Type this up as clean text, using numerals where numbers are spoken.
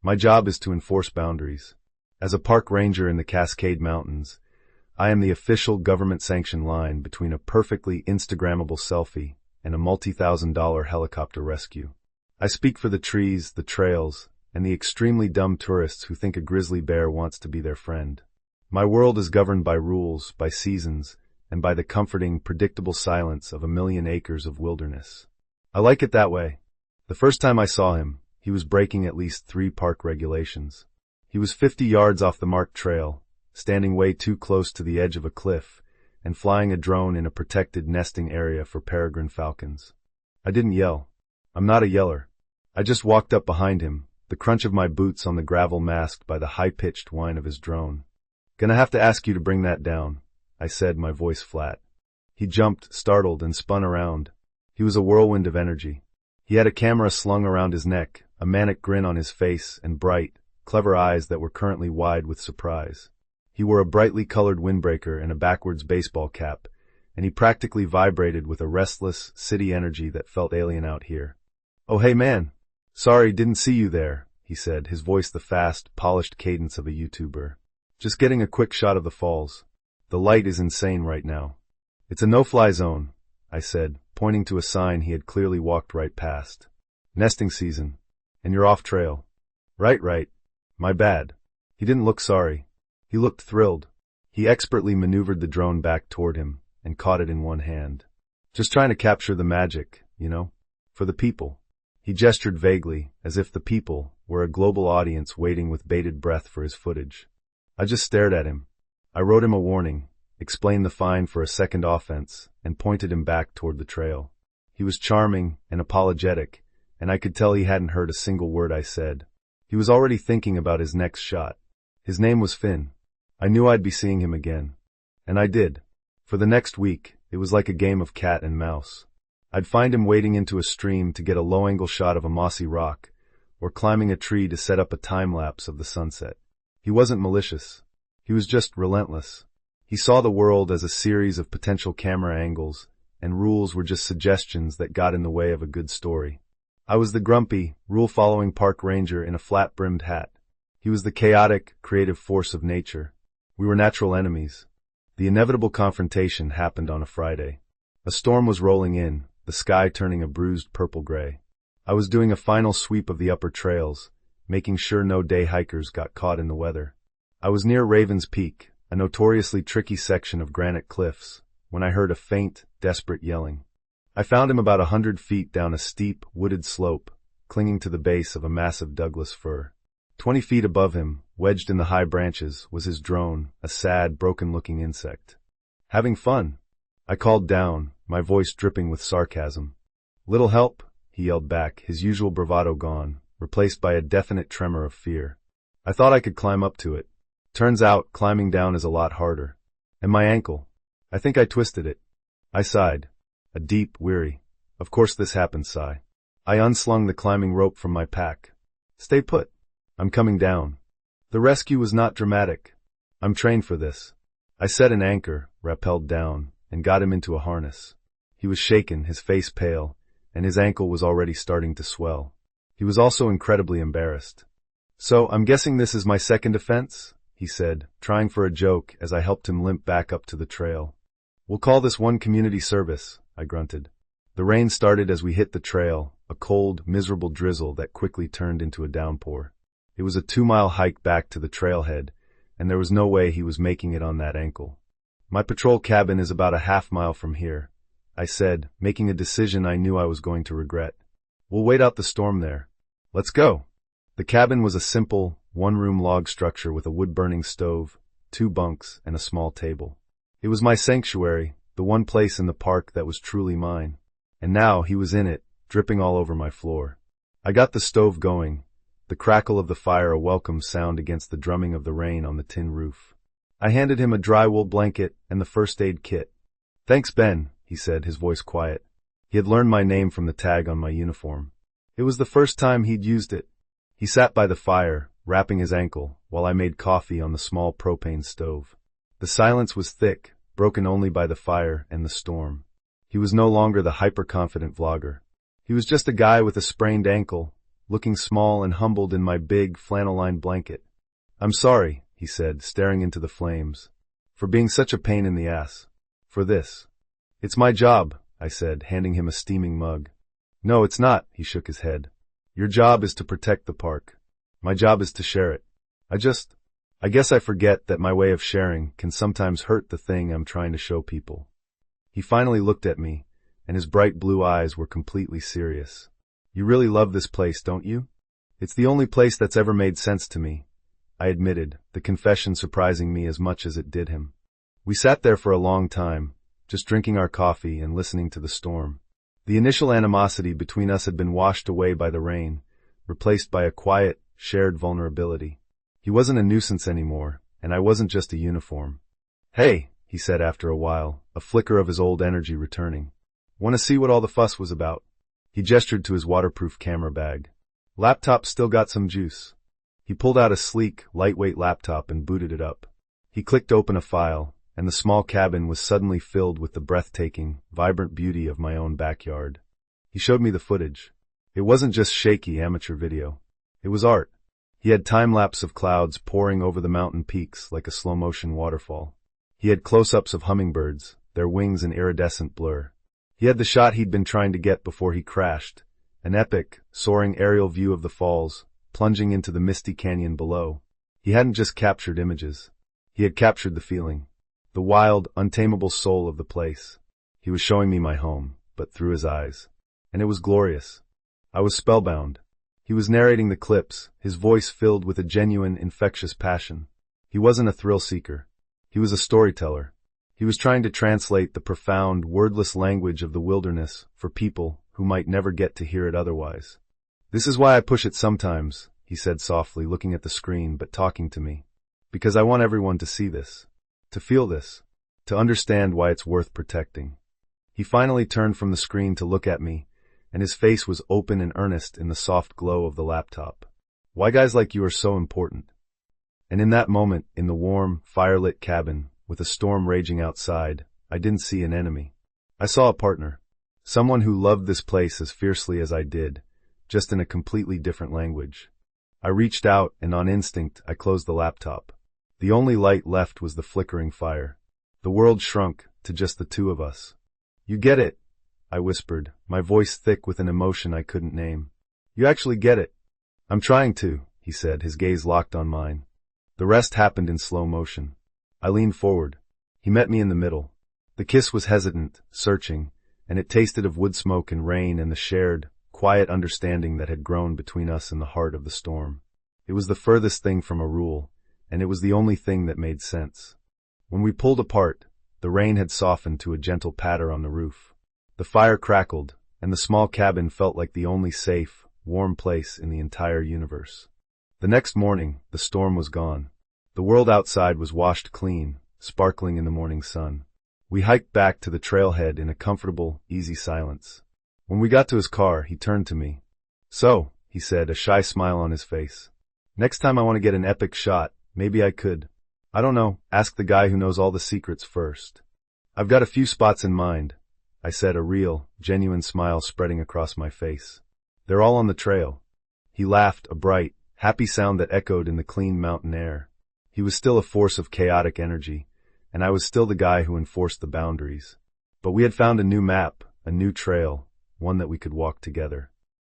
My job is to enforce boundaries. As a park ranger in the Cascade Mountains, I am the official government-sanctioned line between a perfectly Instagrammable selfie and a multi-thousand-dollar helicopter rescue. I speak for the trees, the trails, and the extremely dumb tourists who think a grizzly bear wants to be their friend. My world is governed by rules, by seasons, and by the comforting, predictable silence of a million acres of wilderness. I like it that way. The first time I saw him, he was breaking at least 3 park regulations. He was 50 yards off the marked trail, standing way too close to the edge of a cliff, and flying a drone in a protected nesting area for peregrine falcons. I didn't yell. I'm not a yeller. I just walked up behind him, the crunch of my boots on the gravel masked by the high-pitched whine of his drone. "Gonna have to ask you to bring that down," I said, my voice flat. He jumped, startled, and spun around. He was a whirlwind of energy. He had a camera slung around his neck, a manic grin on his face, and bright, clever eyes that were currently wide with surprise. He wore a brightly colored windbreaker and a backwards baseball cap, and he practically vibrated with a restless, city energy that felt alien out here. "Oh hey man. Sorry, didn't see you there," he said, his voice the fast, polished cadence of a YouTuber. "Just getting a quick shot of the falls. The light is insane right now." "It's a no-fly zone," I said, pointing to a sign he had clearly walked right past. "Nesting season. And you're off trail." Right. My bad." He didn't look sorry. He looked thrilled. He expertly maneuvered the drone back toward him and caught it in one hand. "Just trying to capture the magic, you know? For the people." He gestured vaguely, as if the people were a global audience waiting with bated breath for his footage. I just stared at him. I wrote him a warning, explained the fine for a second offense, and pointed him back toward the trail. He was charming and apologetic, and I could tell he hadn't heard a single word I said. He was already thinking about his next shot. His name was Finn. I knew I'd be seeing him again. And I did. For the next week, it was like a game of cat and mouse. I'd find him wading into a stream to get a low-angle shot of a mossy rock, or climbing a tree to set up a time-lapse of the sunset. He wasn't malicious. He was just relentless. He saw the world as a series of potential camera angles, and rules were just suggestions that got in the way of a good story. I was the grumpy, rule-following park ranger in a flat-brimmed hat. He was the chaotic, creative force of nature. We were natural enemies. The inevitable confrontation happened on a Friday. A storm was rolling in, the sky turning a bruised purple-gray. I was doing a final sweep of the upper trails, making sure no day hikers got caught in the weather. I was near Raven's Peak, a notoriously tricky section of granite cliffs, when I heard a faint, desperate yelling. I found him about 100 feet down a steep, wooded slope, clinging to the base of a massive Douglas fir. 20 feet above him, wedged in the high branches, was his drone, a sad, broken-looking insect. "Having fun?" I called down, my voice dripping with sarcasm. "Little help?" he yelled back, his usual bravado gone, replaced by a definite tremor of fear. I thought I could climb up to it. Turns out, climbing down is a lot harder. And my ankle. I think I twisted it. I sighed. A deep, weary, "Of course this happens" sigh. I unslung the climbing rope from my pack. "Stay put. I'm coming down." The rescue was not dramatic. I'm trained for this. I set an anchor, rappelled down, and got him into a harness. He was shaken, his face pale, and his ankle was already starting to swell. He was also incredibly embarrassed. "So, I'm guessing this is my second offense?" he said, trying for a joke as I helped him limp back up to the trail. "We'll call this one community service," I grunted. The rain started as we hit the trail, a cold, miserable drizzle that quickly turned into a downpour. It was a 2-mile hike back to the trailhead, and there was no way he was making it on that ankle. "My patrol cabin is about a half-mile from here," I said, making a decision I knew I was going to regret. "We'll wait out the storm there. Let's go." The cabin was a simple, one-room log structure with a wood-burning stove, 2 bunks, and a small table. It was my sanctuary, the one place in the park that was truly mine. And now he was in it, dripping all over my floor. I got the stove going, the crackle of the fire a welcome sound against the drumming of the rain on the tin roof. I handed him a dry wool blanket and the first aid kit. "Thanks, Ben," he said, his voice quiet. He had learned my name from the tag on my uniform. It was the first time he'd used it. He sat by the fire, wrapping his ankle, while I made coffee on the small propane stove. The silence was thick, broken only by the fire and the storm. He was no longer the hyper-confident vlogger. He was just a guy with a sprained ankle, looking small and humbled in my big, flannel-lined blanket. "I'm sorry," he said, staring into the flames, "for being such a pain in the ass. For this." "It's my job," I said, handing him a steaming mug. "No, it's not," he shook his head. "Your job is to protect the park. My job is to share it. I guess I forget that my way of sharing can sometimes hurt the thing I'm trying to show people." He finally looked at me, and his bright blue eyes were completely serious. "You really love this place, don't you?" "It's the only place that's ever made sense to me," I admitted, the confession surprising me as much as it did him. We sat there for a long time, just drinking our coffee and listening to the storm. The initial animosity between us had been washed away by the rain, replaced by a quiet, shared vulnerability. He wasn't a nuisance anymore, and I wasn't just a uniform. "Hey," he said after a while, a flicker of his old energy returning. "Want to see what all the fuss was about?" He gestured to his waterproof camera bag. "Laptop still got some juice." He pulled out a sleek, lightweight laptop and booted it up. He clicked open a file, and the small cabin was suddenly filled with the breathtaking, vibrant beauty of my own backyard. He showed me the footage. It wasn't just shaky amateur video. It was art. He had time-lapse of clouds pouring over the mountain peaks like a slow-motion waterfall. He had close-ups of hummingbirds, their wings an iridescent blur. He had the shot he'd been trying to get before he crashed, an epic, soaring aerial view of the falls, plunging into the misty canyon below. He hadn't just captured images. He had captured the feeling, the wild, untamable soul of the place. He was showing me my home, but through his eyes. And it was glorious. I was spellbound. He was narrating the clips, his voice filled with a genuine, infectious passion. He wasn't a thrill-seeker. He was a storyteller. He was trying to translate the profound, wordless language of the wilderness for people who might never get to hear it otherwise. "This is why I push it sometimes," he said softly, looking at the screen but talking to me. "Because I want everyone to see this, to feel this, to understand why it's worth protecting." He finally turned from the screen to look at me, and his face was open and earnest in the soft glow of the laptop. "Why guys like you are so important." And in that moment, in the warm, fire-lit cabin, with a storm raging outside, I didn't see an enemy. I saw a partner. Someone who loved this place as fiercely as I did, just in a completely different language. I reached out, and on instinct, I closed the laptop. The only light left was the flickering fire. The world shrunk to just the two of us. "You get it," I whispered, my voice thick with an emotion I couldn't name. "You actually get it." "I'm trying to," he said, his gaze locked on mine. The rest happened in slow motion. I leaned forward. He met me in the middle. The kiss was hesitant, searching, and it tasted of wood smoke and rain and the shared, quiet understanding that had grown between us in the heart of the storm. It was the furthest thing from a rule, and it was the only thing that made sense. When we pulled apart, the rain had softened to a gentle patter on the roof. The fire crackled, and the small cabin felt like the only safe, warm place in the entire universe. The next morning, the storm was gone. The world outside was washed clean, sparkling in the morning sun. We hiked back to the trailhead in a comfortable, easy silence. When we got to his car, he turned to me. "So," he said, a shy smile on his face. "Next time I want to get an epic shot, maybe I could, I don't know, ask the guy who knows all the secrets first." "I've got a few spots in mind," I said, a real, genuine smile spreading across my face. "They're all on the trail." He laughed, a bright, happy sound that echoed in the clean mountain air. He was still a force of chaotic energy, and I was still the guy who enforced the boundaries. But we had found a new map, a new trail, one that we could walk together.